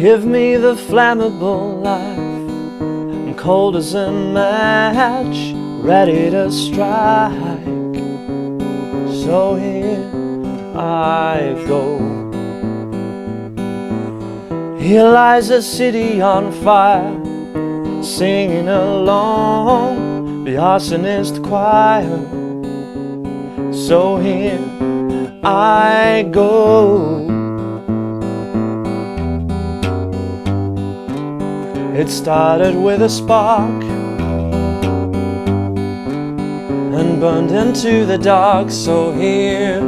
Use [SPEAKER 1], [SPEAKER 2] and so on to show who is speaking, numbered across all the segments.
[SPEAKER 1] Give me the flammable life, I'm cold as a match, ready to strike. So here I go. Here lies a city on fire, singing along the arsonist choir. So here I go. It started with a spark and burned into the dark. So here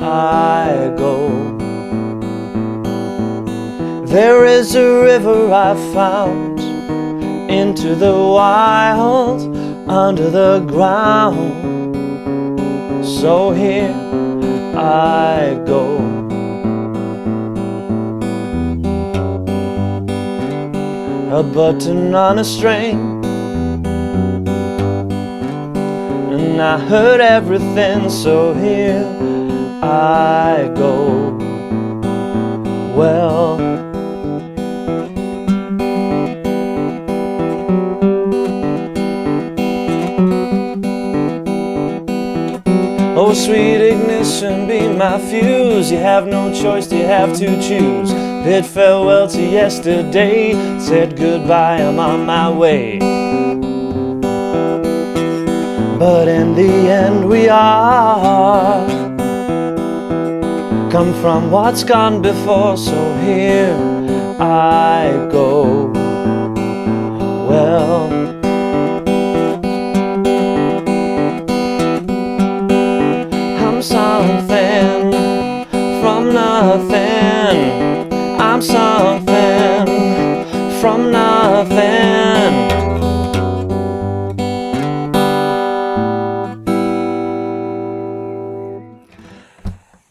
[SPEAKER 1] I go. There is a river I found into the wild, under the ground. So here I go. A button on a string, and I heard everything. So here I go. Well, oh sweet ignition, be my fuse. You have no choice, you have to choose. Bid farewell to yesterday, said goodbye, I'm on my way. But in the end we are come from what's gone before. So here I go. Well, I'm something from nothing. I'm something from nothing.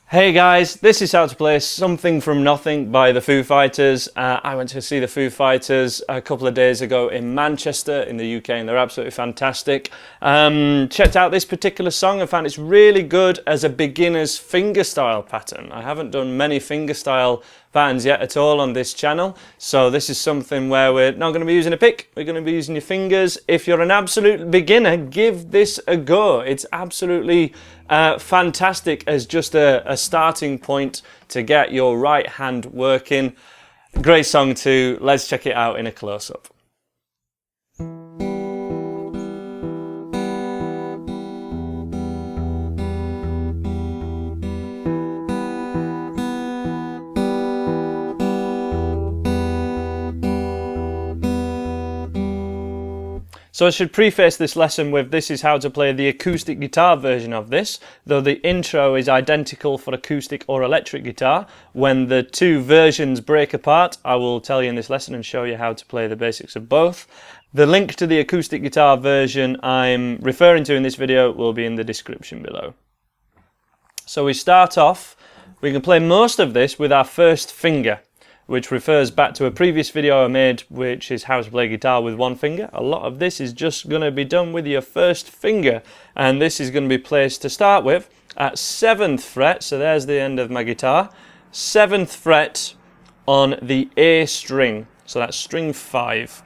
[SPEAKER 1] Hey guys, this is how to play Something From Nothing by the Foo Fighters. I went to see the Foo Fighters a couple of days ago in Manchester in the UK, and they're absolutely fantastic. Checked out this particular song. I found it's really good as a beginner's fingerstyle pattern. I haven't done many fingerstyle patterns yet at all on this channel, so this is something where we're not going to be using a pick, we're going to be using your fingers. If you're an absolute beginner, give this a go. It's absolutely fantastic as just a starting point to get your right hand working. Great song too. Let's check it out in a close-up. So I should preface this lesson with this is how to play the acoustic guitar version of this, though the intro is identical for acoustic or electric guitar. When the two versions break apart, I will tell you in this lesson and show you how to play the basics of both. The link to the acoustic guitar version I'm referring to in this video will be in the description below. So we start off, we can play most of this with our first finger, which refers back to a previous video I made, which is how to play guitar with one finger. A lot of this is just going to be done with your first finger, and this is going to be placed to start with at 7th fret, so there's the end of my guitar, 7th fret on the A string, so that's string 5.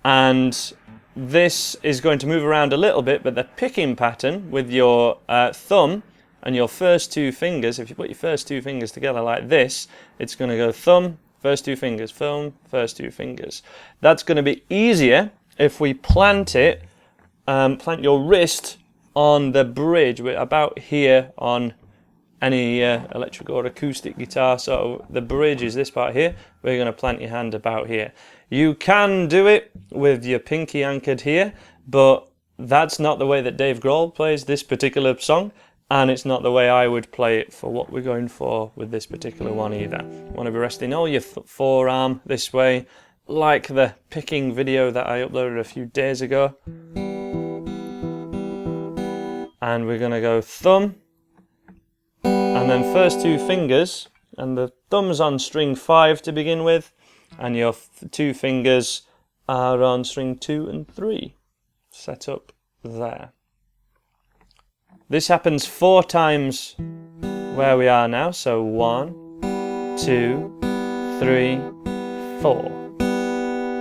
[SPEAKER 1] And this is going to move around a little bit, but the picking pattern with your thumb and your first two fingers, if you put your first two fingers together like this, it's going to go thumb, first two fingers, thumb, first two fingers. That's going to be easier if we plant your wrist on the bridge, about here on any electric or acoustic guitar. So the bridge is this part here. We're going to plant your hand about here. You can do it with your pinky anchored here, but that's not the way that Dave Grohl plays this particular song. And it's not the way I would play it for what we're going for with this particular one either. You want to be resting all your forearm this way, like the picking video that I uploaded a few days ago. And we're going to go thumb, and then first two fingers, and the thumb's on string 5 to begin with, and your two fingers are on string 2 and 3. Set up there. This happens 4 times where we are now, so 1, 2, 3, 4.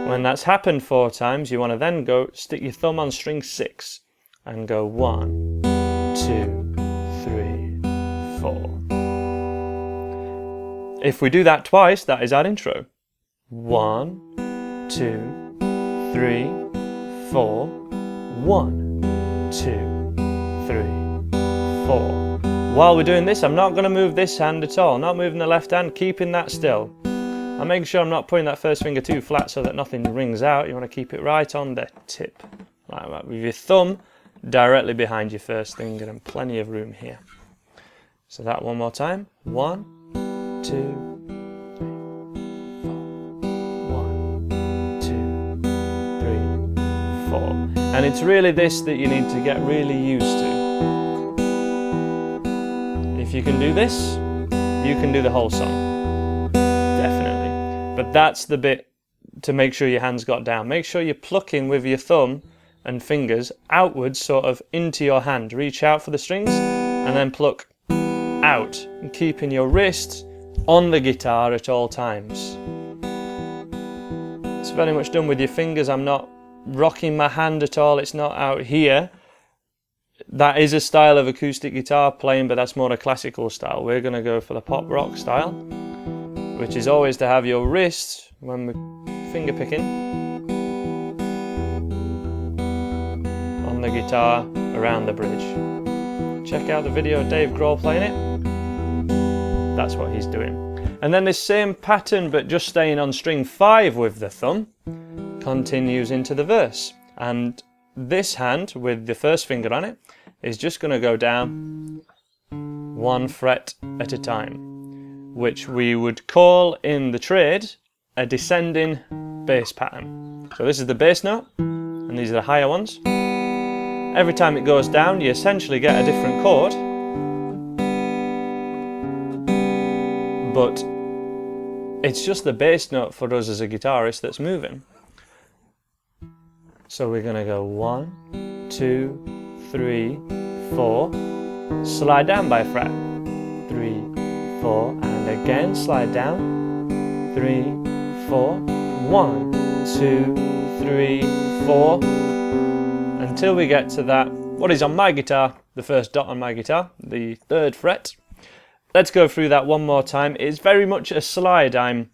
[SPEAKER 1] When that's happened 4 times, you want to then go stick your thumb on string 6 and go 1, 2, 3, 4. If we do that twice, that is our intro. 1, 2, 3, 4. 1, 2, 3, 4. While we're doing this, I'm not going to move this hand at all. Not moving the left hand, keeping that still. I'm making sure I'm not putting that first finger too flat so that nothing rings out. You want to keep it right on the tip, like that, with your thumb directly behind your first finger and plenty of room here. So that one more time. 1, 2, 3, 4. 1, 2, 3, 4. And it's really this that you need to get really used to. If you can do this, you can do the whole song. Definitely. But that's the bit to make sure your hands got down. Make sure you're plucking with your thumb and fingers outwards, sort of into your hand. Reach out for the strings and then pluck out, and keeping your wrist on the guitar at all times. It's very much done with your fingers. I'm not rocking my hand at all. It's not out here. That is a style of acoustic guitar playing, but that's more a classical style. We're going to go for the pop rock style, which is always to have your wrist, when we're finger picking, on the guitar around the bridge. Check out the video of Dave Grohl playing it. That's what he's doing. And then this same pattern, but just staying on string 5 with the thumb, continues into the verse. And this hand, with the first finger on it, is just going to go down 1 fret at a time, which we would call in the trade a descending bass pattern. So this is the bass note, and these are the higher ones. Every time it goes down, you essentially get a different chord, but it's just the bass note for us as a guitarist that's moving. So we're going to go 1, 2, 3, 4, slide down by a fret, 3, 4, and again slide down, 3, 4, 1, 2, 3, 4, until we get to that, what is on my guitar, the first dot on my guitar, the 3rd fret. Let's go through that one more time. It's very much a slide. I'm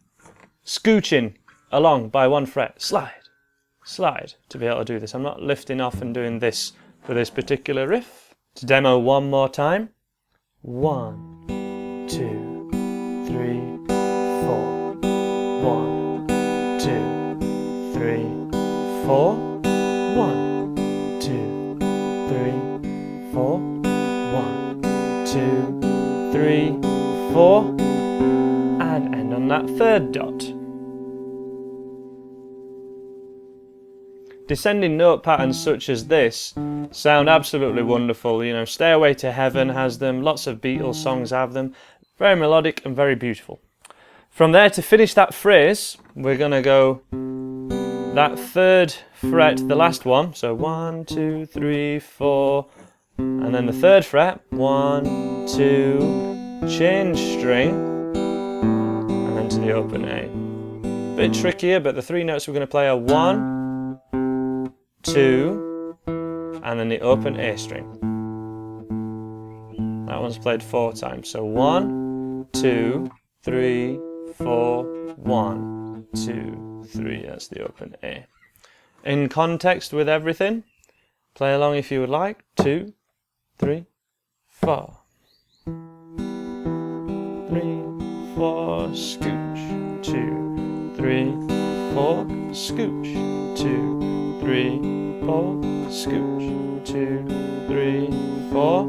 [SPEAKER 1] scooching along by 1 fret, slide, slide, to be able to do this. I'm not lifting off and doing this for this particular riff. To demo one more time. 1, 2, 3, 4. 1, 2, 3, 4. 1, 2, 3, 4. 1, 2, 3, 4. And end on that 3rd dot. Descending note patterns such as this sound absolutely wonderful. You know, Stairway to Heaven has them, lots of Beatles songs have them. Very melodic and very beautiful. From there, to finish that phrase, we're going to go that 3rd fret, the last one. So 1, 2, 3, 4, and then the 3rd fret, 1, 2, change string, and then to the open A. Bit trickier, but the 3 notes we're going to play are 1, 2, and then the open A string. That one's played 4 times. So 1, 2, 3, 4, 1, 2, 3. That's the open A. In context with everything, play along if you would like. 2, 3, 4. 3, 4, scooch. 2, 3, 4, scooch. 2, 3, 4, scooch. 2, 3, 4.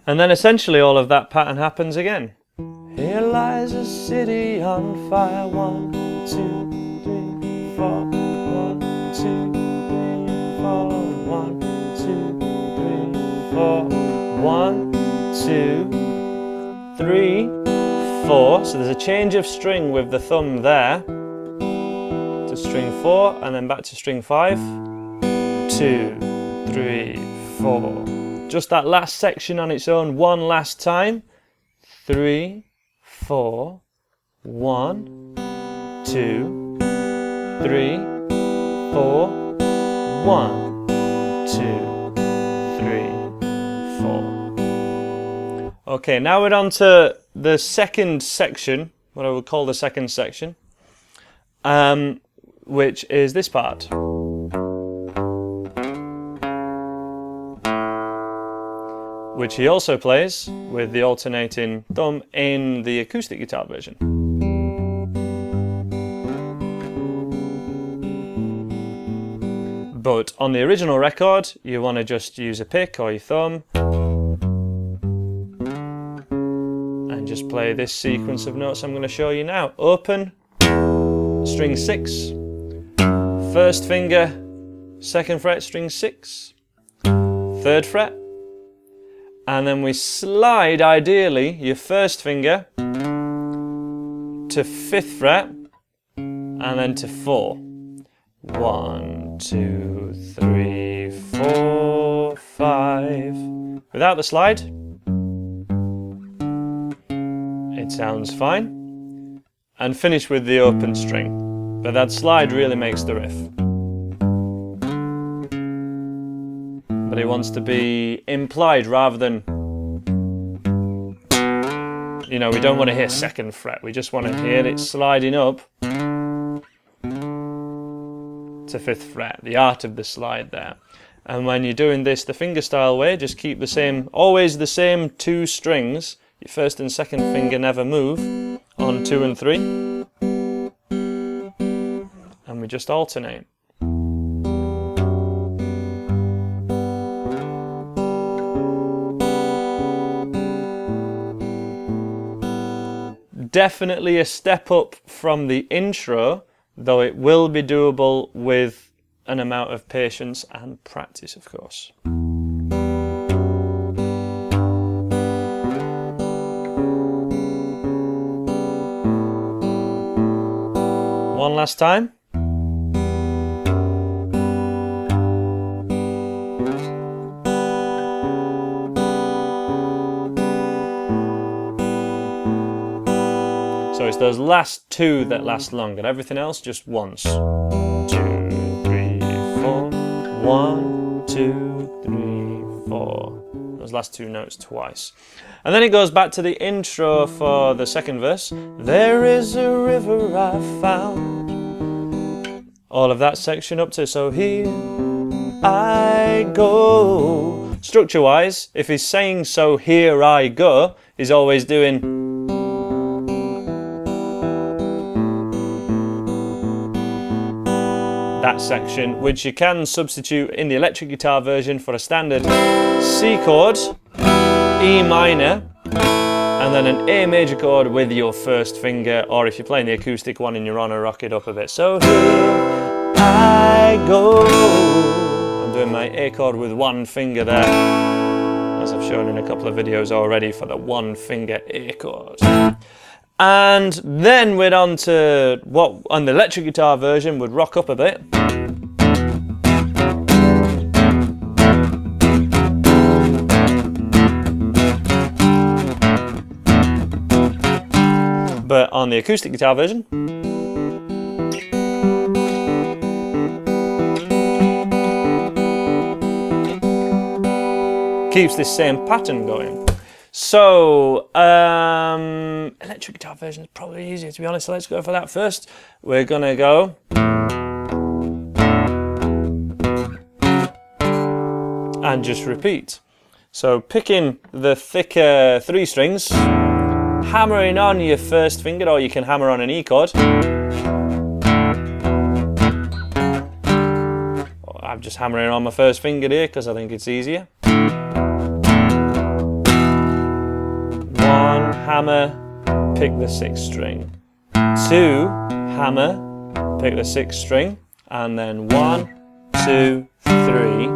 [SPEAKER 1] And then essentially all of that pattern happens again. Here lies a city on fire. 1, 2, 3, 4. 1, 2, 3, 4. 1, 2, 3, 4. 1, 2, 3, 4. So there's a change of string with the thumb there to string 4 and then back to string 5. 2, 3, 4. just that last section on its own one last time. 3, 4, 1, 2, 3, 4, 1, 2, 3, 4. Okay, now we're on to the second section, what I would call the second section, which is this part. Which he also plays with the alternating thumb in the acoustic guitar version. But on the original record, you want to just use a pick or your thumb and just play this sequence of notes I'm going to show you now. Open, string 6, first finger, 2nd fret, string 6, 3rd fret, and then we slide, ideally, your first finger to 5th fret and then to 4. 1, 2, 3, 4, 5. Without the slide, it sounds fine. And finish with the open string. But that slide really makes the riff. But it wants to be implied rather than, you know, we don't want to hear 2nd fret, we just want to hear it sliding up to 5th fret, the art of the slide there. And when you're doing this the fingerstyle way, just keep the same, always the same 2 strings, your 1st and 2nd finger never move, on 2 and 3, and we just alternate. Definitely a step up from the intro, though it will be doable with an amount of patience and practice, of course. One last time. So it's those last 2 that last longer. Everything else just once. 2, 3, 4. 1, 2, 3, 4. Those last 2 notes twice. And then it goes back to the intro for the second verse. There is a river I found. All of that section up to so here I go. Structure-wise, if he's saying so here I go, he's always doing that section, which you can substitute in the electric guitar version for a standard C chord, E minor, and then an A major chord with your first finger, or if you're playing the acoustic one and you're on a rock it up a bit. So here I go. I'm doing my A chord with 1 finger there, as I've shown in a couple of videos already for the 1 finger A chord. And then we're on to what on the electric guitar version would rock up a bit. But on the acoustic guitar version, keeps this same pattern going. So, electric guitar version is probably easier, to be honest, so let's go for that first. We're gonna go and just repeat. So picking the thicker 3 strings, hammering on your first finger, or you can hammer on an E chord. I'm just hammering on my first finger here because I think it's easier. 1, hammer, pick the 6th string. 2, hammer, pick the 6th string. And then 1, 2, 3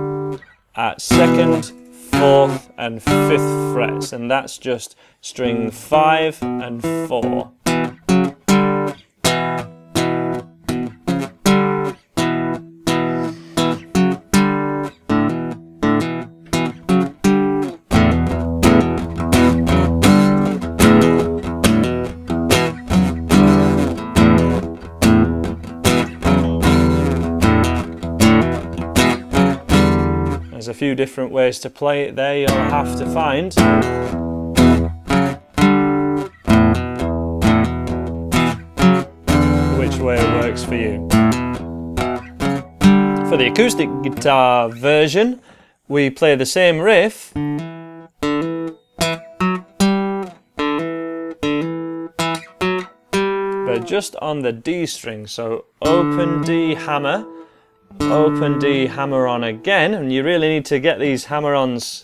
[SPEAKER 1] at 2nd, 4th and 5th frets. And that's just string 5 and 4. There's a few different ways to play it there, you'll have to find. Which way works for you. For the acoustic guitar version, we play the same riff, but just on the D string. So open D, hammer, open D, hammer on again, and you really need to get these hammer-ons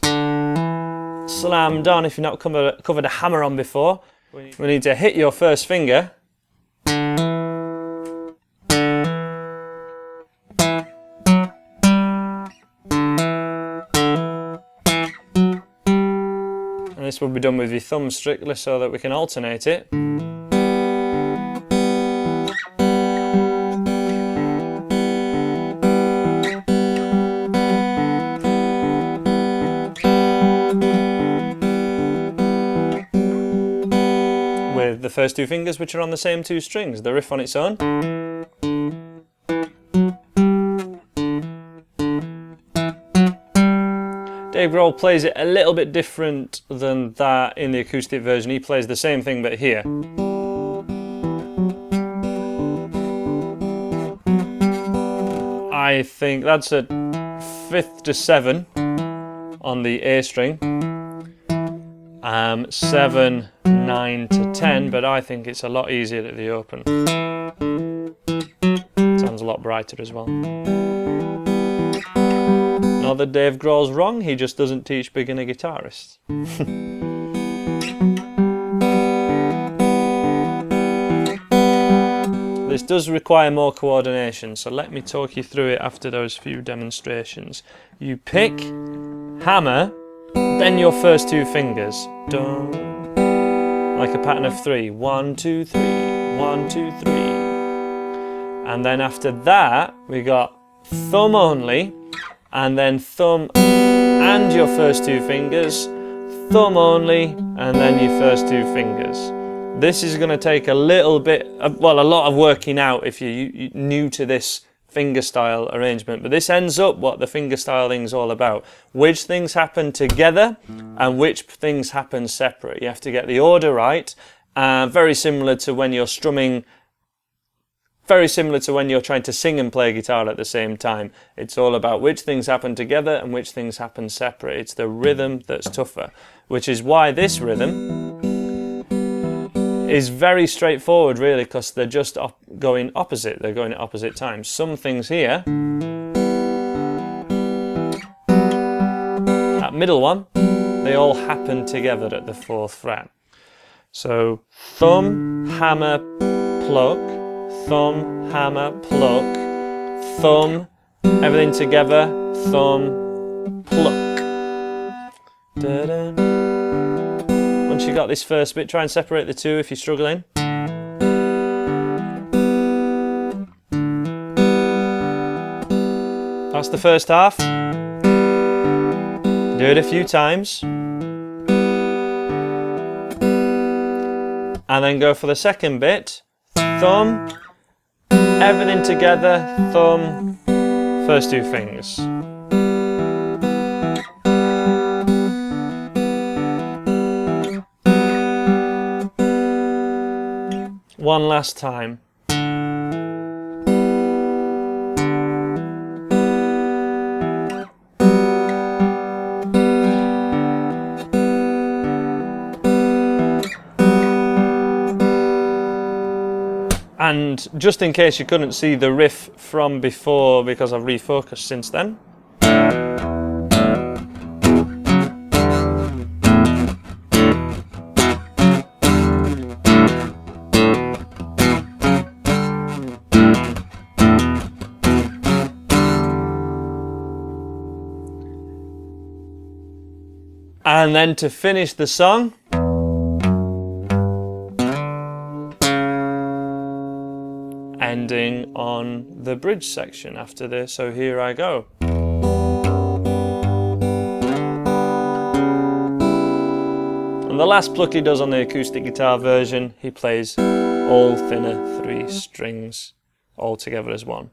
[SPEAKER 1] slammed on if you've not covered a hammer-on before. We need to hit your first finger, and this will be done with your thumb strictly so that we can alternate it. With the first two fingers, which are on the same two strings, the riff on its own. Dave Grohl plays it a little bit different than that in the acoustic version. He plays the same thing but here. I think that's a 5th to 7 on the A string. 7, 9 to 10, but I think it's a lot easier at the open. Sounds a lot brighter as well. Not that Dave Grohl's wrong, he just doesn't teach beginner guitarists. This does require more coordination, so let me talk you through it after those few demonstrations. You pick, hammer, then your first two fingers. Dun, like a pattern of 3. 1, 2, 3, 1, 2, 3. And then after that, we got thumb only, and then thumb and your first two fingers, thumb only, and then your first two fingers. This is going to take a little bit, well, a lot of working out if you're new to this fingerstyle arrangement, but this ends up what the fingerstyle thing's all about. Which things happen together and which things happen separate. You have to get the order right, very similar to when you're strumming. Very similar to when you're trying to sing and play guitar at the same time. It's all about which things happen together and which things happen separate. It's the rhythm that's tougher, which is why this rhythm is very straightforward really, because they're just going opposite. They're going at opposite times. Some things here, that middle one, they all happen together at the 4th fret. So thumb, hammer, pluck, thumb, hammer, pluck, thumb, everything together, thumb, pluck. Da-da. Once you got this first bit, try and separate the two if you're struggling. That's the first half. Do it a few times. And then go for the second bit. Thumb, everything together, thumb, first two fingers. One last time. And just in case you couldn't see the riff from before because I've refocused since then. And then to finish the song, ending on the bridge section after this, so here I go. And the last pluck he does on the acoustic guitar version, he plays all thinner 3 strings all together as one.